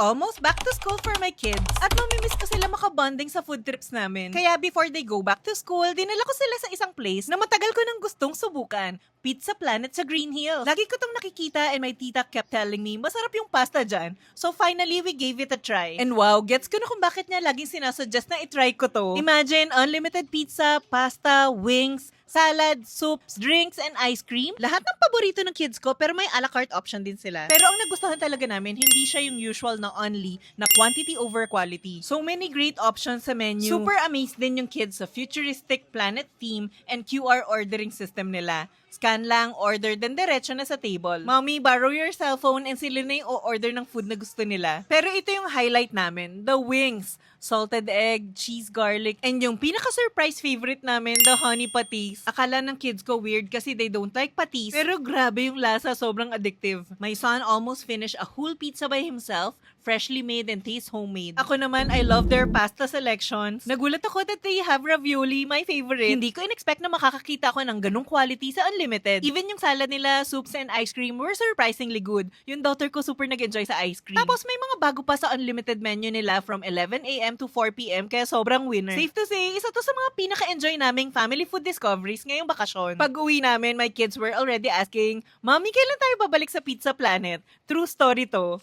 almost back to school for my kids. At mamimiss ko sila makabonding sa food trips namin. Kaya before they go back to school, dinala ko sila sa isang place na matagal ko nang gustong subukan. Pizza Planet sa Green Hills. Lagi ko tong nakikita and my tita kept telling me, masarap yung pasta dyan. So finally, we gave it a try. And wow, gets ko na kung bakit niya laging sinasuggest na itry ko to. Imagine, unlimited pizza, pasta, wings, salad, soups, drinks, and ice cream. Lahat ng paborito ng kids ko, pero may a la carte option din sila. Pero ang nagustuhan talaga namin, hindi siya yung usual na only na quantity over quality. So many great options sa menu. Super amazed din yung kids sa futuristic planet theme and QR ordering system nila. Scan lang, order, then diretso na sa table. Mommy, borrow your cellphone and sila na yung o-order ng food na gusto nila. Pero ito yung highlight namin, the wings. Salted egg, cheese garlic, and yung pinaka-surprise favorite namin, the honey patis. Akala ng kids ko weird kasi they don't like patis. Pero grabe yung lasa, sobrang addictive. My son almost finished a whole pizza by himself, freshly made and tastes homemade. Ako naman, I love their pasta selections. Nagulat ako that they have ravioli, my favorite. Hindi ko in-expect na makakakita ako ng ganung quality sa Unlimited. Even yung salad nila, soups and ice cream were surprisingly good. Yung daughter ko super nag-enjoy sa ice cream. Tapos may mga bago pa sa Unlimited menu nila from 11 a.m. to 4 p.m. kaya sobrang winner. Safe to say, isa to sa mga pinaka-enjoy naming family food discoveries ngayong bakasyon. Pag uwi namin, my kids were already asking, Mommy, kailan tayo babalik sa Pizza Planet? True story to.